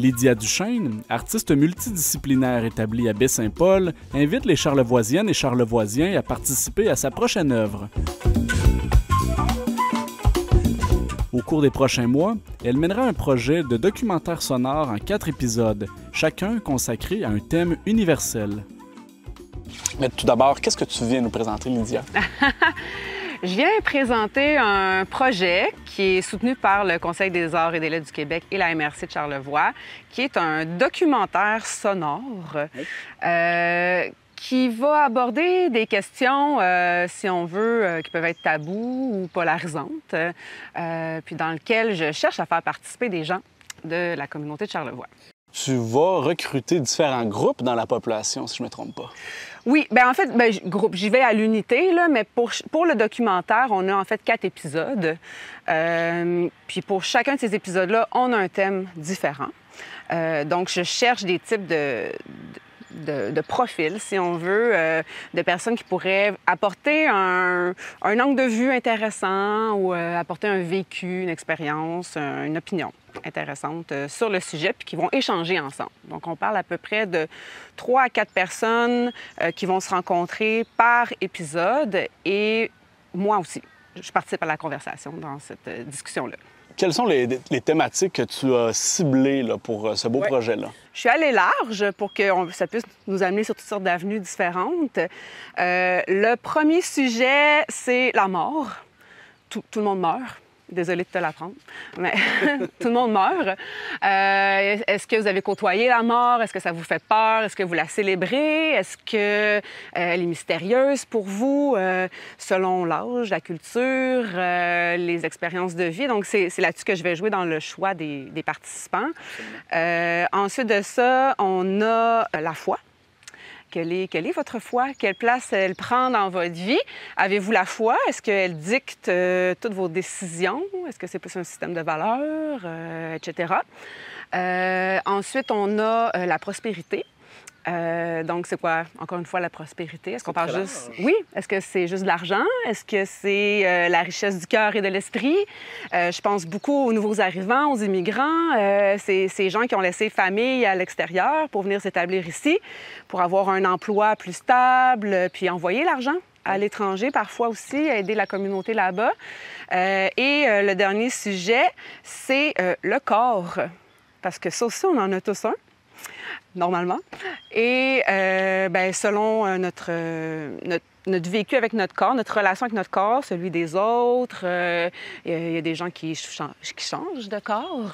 Lydia Duchesne, artiste multidisciplinaire établie à Baie-Saint-Paul, invite les Charlevoisiennes et Charlevoisiens à participer à sa prochaine œuvre. Au cours des prochains mois, elle mènera un projet de documentaire sonore en 4 épisodes, chacun consacré à un thème universel. Mais tout d'abord, qu'est-ce que tu viens nous présenter, Lydia? Je viens présenter un projet qui est soutenu par le Conseil des arts et des lettres du Québec et la MRC de Charlevoix, qui est un documentaire sonore qui va aborder des questions, si on veut, qui peuvent être tabous ou polarisantes, puis dans lequel je cherche à faire participer des gens de la communauté de Charlevoix. Tu vas recruter différents groupes dans la population, si je ne me trompe pas. Oui, bien en fait, groupe, j'y vais à l'unité, là, mais pour le documentaire, on a en fait 4 épisodes. Puis pour chacun de ces épisodes-là, on a un thème différent. Donc, je cherche des types de profils, si on veut, de personnes qui pourraient apporter un angle de vue intéressant ou apporter un vécu, une expérience, une opinion intéressante sur le sujet, puis qui vont échanger ensemble. Donc, on parle à peu près de 3 à 4 personnes qui vont se rencontrer par épisode et moi aussi. Je participe à la conversation dans cette discussion-là. Quelles sont les thématiques que tu as ciblées là, pour ce beau projet-là? Je suis allée large pour que ça puisse nous amener sur toutes sortes d'avenues différentes. Le premier sujet, c'est la mort. Tout le monde meurt. Désolée de te l'apprendre, mais tout le monde meurt. Est-ce que vous avez côtoyé la mort? Est-ce que ça vous fait peur? Est-ce que vous la célébrez? Est-ce qu'elle est mystérieuse pour vous, selon l'âge, la culture, les expériences de vie? Donc, c'est là-dessus que je vais jouer dans le choix des participants. Ensuite de ça, on a la foi. Quelle est votre foi? Quelle place elle prend dans votre vie? Avez-vous la foi? Est-ce qu'elle dicte toutes vos décisions? Est-ce que c'est plus un système de valeurs, etc.? Ensuite, on a la prospérité. Donc, c'est quoi, encore une fois, la prospérité? Est-ce qu'on parle juste... Oui. Est-ce que c'est juste de l'argent? Est-ce que c'est la richesse du cœur et de l'esprit? Je pense beaucoup aux nouveaux arrivants, aux immigrants, ces gens qui ont laissé famille à l'extérieur pour venir s'établir ici, pour avoir un emploi plus stable, puis envoyer l'argent à l'étranger, parfois aussi, aider la communauté là-bas. Et le dernier sujet, c'est le corps. Parce que ça aussi, on en a tous un. Normalement. Et selon notre vécu avec notre corps, notre relation avec notre corps, celui des autres, il y a des gens qui changent de corps.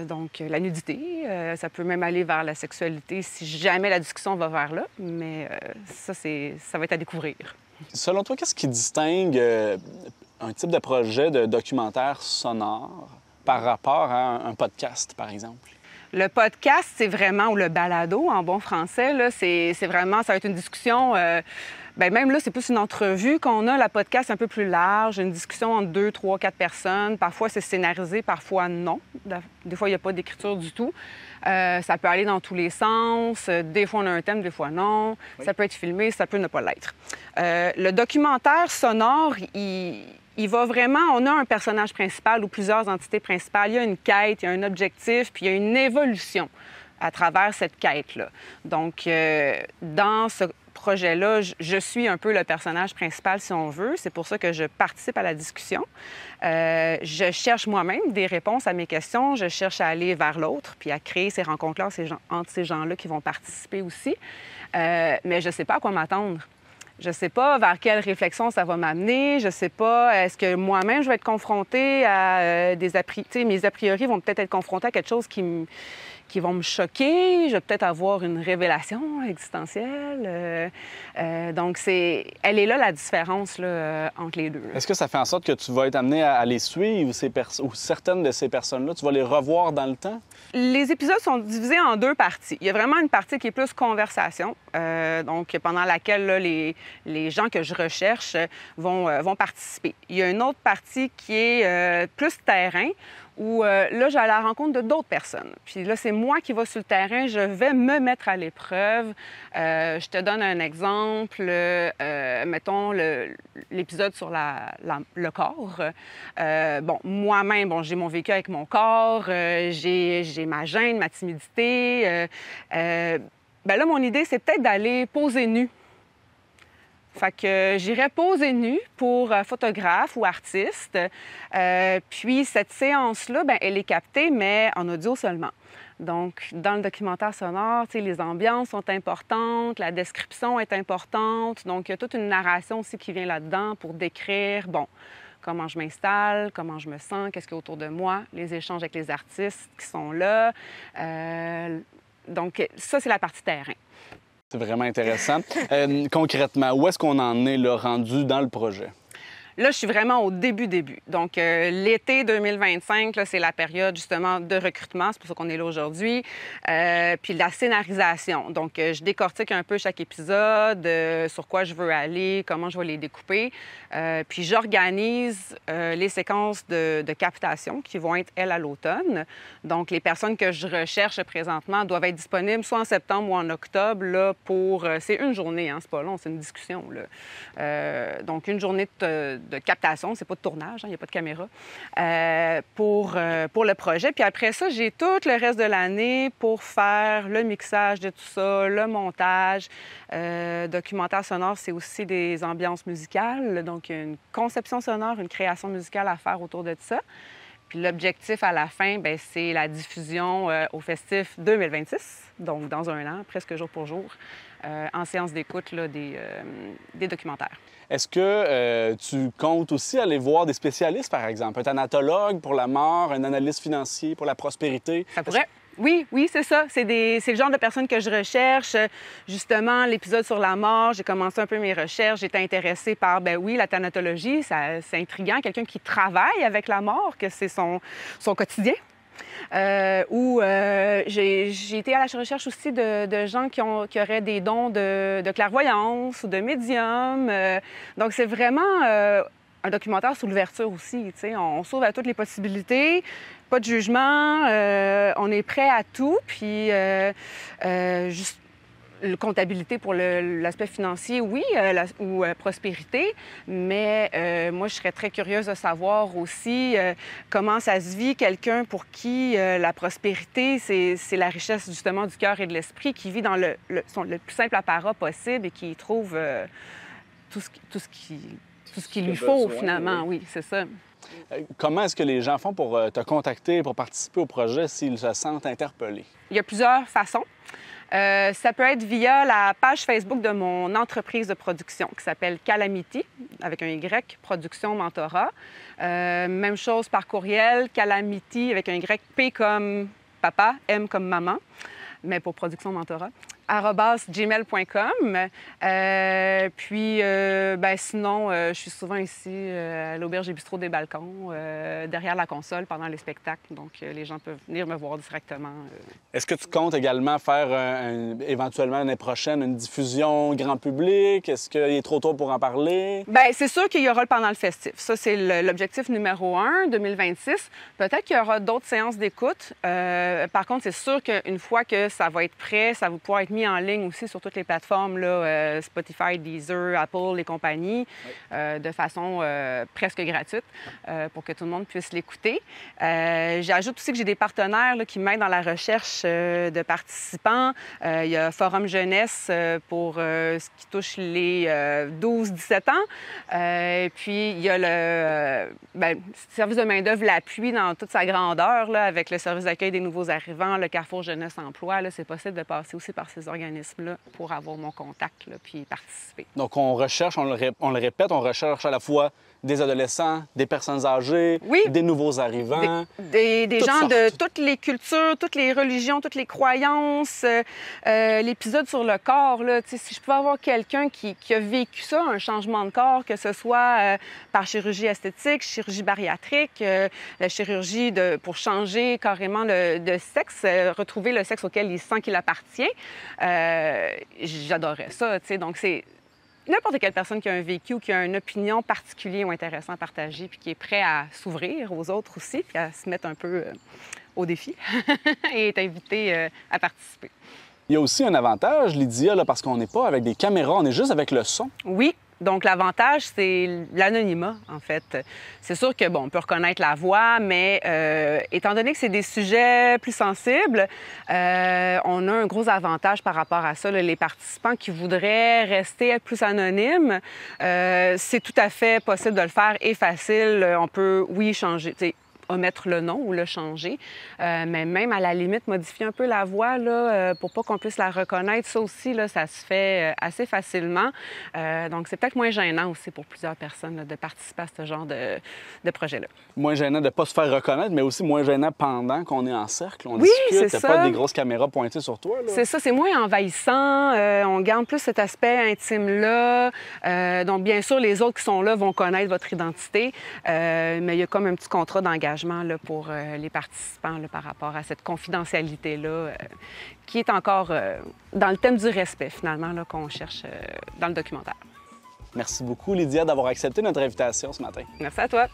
Donc, la nudité, ça peut même aller vers la sexualité si jamais la discussion va vers là. Mais ça va être à découvrir. Selon toi, qu'est-ce qui distingue un type de projet de documentaire sonore par rapport à un podcast, par exemple? Le podcast, c'est vraiment, ou le balado en bon français, là, c'est vraiment, ça va être une discussion, même là, c'est plus une entrevue qu'on a. La podcast, c'est un peu plus large, une discussion entre 2, 3, 4 personnes. Parfois, c'est scénarisé, parfois non. Des fois, il n'y a pas d'écriture du tout. Ça peut aller dans tous les sens. Des fois, on a un thème, des fois non. Oui. Ça peut être filmé, ça peut ne pas l'être. Le documentaire sonore, il va vraiment... On a un personnage principal ou plusieurs entités principales. Il y a une quête, il y a un objectif, puis il y a une évolution à travers cette quête-là. Donc, dans ce projet-là, je suis un peu le personnage principal, si on veut. C'est pour ça que je participe à la discussion. Je cherche moi-même des réponses à mes questions. Je cherche à aller vers l'autre, puis à créer ces rencontres-là entre ces gens-là qui vont participer aussi. Mais je ne sais pas à quoi m'attendre. Je ne sais pas vers quelle réflexion ça va m'amener. Je ne sais pas, est-ce que moi-même, je vais être confrontée à des a priori. Mes a priori vont peut-être être confrontés à quelque chose qui vont me choquer. Je vais peut-être avoir une révélation existentielle. Donc, elle est là, la différence là, entre les deux. Est-ce que ça fait en sorte que tu vas être amené à les suivre, ou certaines de ces personnes-là, tu vas les revoir dans le temps? Les épisodes sont divisés en 2 parties. Il y a vraiment une partie qui est plus conversation, donc pendant laquelle là, les gens que je recherche vont participer. Il y a une autre partie qui est plus terrain, où là, je vais à la rencontre de d'autres personnes. Puis là, c'est moi qui vais sur le terrain, je vais me mettre à l'épreuve. Je te donne un exemple. Mettons l'épisode sur le corps. Bon, moi-même, bon, j'ai mon vécu avec mon corps, j'ai ma gêne, ma timidité. Ben là, mon idée, c'est peut-être d'aller poser nu. Fait que j'irais poser nu pour photographe ou artiste. Puis cette séance-là, ben, elle est captée, mais en audio seulement. Donc, dans le documentaire sonore, les ambiances sont importantes, la description est importante. Donc, il y a toute une narration aussi qui vient là-dedans pour décrire, bon, comment je m'installe, comment je me sens, qu'est-ce qu'il y a autour de moi, les échanges avec les artistes qui sont là. Donc, ça, c'est la partie terrain. C'est vraiment intéressant. Concrètement, où est-ce qu'on en est là, rendu dans le projet? Là, je suis vraiment au début. Donc, l'été 2025, là, c'est la période, justement, de recrutement. C'est pour ça qu'on est là aujourd'hui. Puis la scénarisation. Donc, je décortique un peu chaque épisode, sur quoi je veux aller, comment je vais les découper. Puis j'organise les séquences de captation qui vont être, elles, à l'automne. Donc, les personnes que je recherche présentement doivent être disponibles soit en septembre ou en octobre, là, pour... c'est une journée, hein, c'est pas long, c'est une discussion, là. Donc, une journée de captation, c'est pas de tournage, il n'y a pas de caméra, pour le projet. Puis après ça, j'ai tout le reste de l'année pour faire le mixage de tout ça, le montage. Documentaire sonore, c'est aussi des ambiances musicales, donc une conception sonore, une création musicale à faire autour de ça. Puis l'objectif à la fin, bien, c'est la diffusion au Festif 2026, donc dans un an, presque jour pour jour, en séance d'écoute là, des documentaires. Est-ce que tu comptes aussi aller voir des spécialistes, par exemple? Un thanatologue pour la mort, un analyste financier pour la prospérité? Ça pourrait. Oui, c'est ça. C'est le genre de personnes que je recherche. Justement, l'épisode sur la mort, j'ai commencé un peu mes recherches. J'étais intéressée par, ben oui, la thanatologie, c'est intriguant. Quelqu'un qui travaille avec la mort, que c'est son quotidien. J'ai été à la recherche aussi de gens qui auraient des dons de clairvoyance ou de médium. Donc, c'est vraiment un documentaire sur l'ouverture aussi. On s'ouvre à toutes les possibilités, pas de jugement, on est prêt à tout. Puis, juste comptabilité pour l'aspect financier, oui, ou prospérité, mais moi, je serais très curieuse de savoir aussi comment ça se vit quelqu'un pour qui la prospérité, c'est la richesse justement du cœur et de l'esprit, qui vit dans le plus simple apparat possible et qui trouve tout ce qu'il lui faut, finalement. Oui, c'est ça. Comment est-ce que les gens font pour te contacter, pour participer au projet s'ils se sentent interpellés? Il y a plusieurs façons. Ça peut être via la page Facebook de mon entreprise de production qui s'appelle Calamity, avec un Y, Production Mentorat. Même chose par courriel, Calamity avec un Y, P comme papa, M comme maman, mais pour Production Mentorat. @gmail.com. Sinon, je suis souvent ici à l'Auberge et Bistrot des Balcons, derrière la console pendant les spectacles. Donc, les gens peuvent venir me voir directement. Est-ce que tu comptes également faire éventuellement l'année prochaine une diffusion grand public? Est-ce qu'il est trop tôt pour en parler? Bien, c'est sûr qu'il y aura le pendant le festif. Ça, c'est l'objectif numéro 1, 2026. Peut-être qu'il y aura d'autres séances d'écoute. Par contre, c'est sûr qu'une fois que ça va être prêt, ça va pouvoir être mis en ligne aussi sur toutes les plateformes, là, Spotify, Deezer, Apple et compagnie, de façon presque gratuite pour que tout le monde puisse l'écouter. J'ajoute aussi que j'ai des partenaires là, qui m'aident dans la recherche de participants. Il y a Forum Jeunesse pour ce qui touche les 12-17 ans. Puis, il y a le service de main-d'œuvre, l'appui dans toute sa grandeur, là, avec le service d'accueil des nouveaux arrivants, le Carrefour Jeunesse Emploi. Là, c'est possible de passer aussi par ces organismes-là pour avoir mon contact là, puis participer. Donc, on recherche, on le répète, on recherche à la fois des adolescents, des personnes âgées, oui, des nouveaux arrivants. Des gens de toutes les cultures, toutes les religions, toutes les croyances. L'épisode sur le corps, là, si je pouvais avoir quelqu'un qui a vécu ça, un changement de corps, que ce soit par chirurgie esthétique, chirurgie bariatrique, la chirurgie pour changer carrément de sexe, retrouver le sexe auquel il sent qu'il appartient, j'adorais ça. Donc, n'importe quelle personne qui a un vécu ou qui a une opinion particulière ou intéressante à partager, puis qui est prêt à s'ouvrir aux autres aussi, puis à se mettre un peu au défi et est invité à participer. Il y a aussi un avantage, Lydia, là, parce qu'on n'est pas avec des caméras, on est juste avec le son. Oui. Donc, l'avantage, c'est l'anonymat, en fait. C'est sûr que, bon, on peut reconnaître la voix, mais étant donné que c'est des sujets plus sensibles, on a un gros avantage par rapport à ça. Là. Les participants qui voudraient rester plus anonymes, c'est tout à fait possible de le faire et facile. On peut, oui, changer, omettre le nom ou le changer, mais même à la limite, modifier un peu la voix là, pour pas qu'on puisse la reconnaître. Ça aussi, là, ça se fait assez facilement. Donc, c'est peut-être moins gênant aussi pour plusieurs personnes là, de participer à ce genre de projet-là. Moins gênant de ne pas se faire reconnaître, mais aussi moins gênant pendant qu'on est en cercle. On oui, discute, c'est t'as pas des grosses caméras pointées sur toi. C'est ça, c'est moins envahissant. On garde plus cet aspect intime-là. Donc, bien sûr, les autres qui sont là vont connaître votre identité, mais il y a comme un petit contrat d'engagement là, pour les participants là, par rapport à cette confidentialité-là qui est encore dans le thème du respect, finalement, là, qu'on cherche dans le documentaire. Merci beaucoup, Lydia, d'avoir accepté notre invitation ce matin. Merci à toi.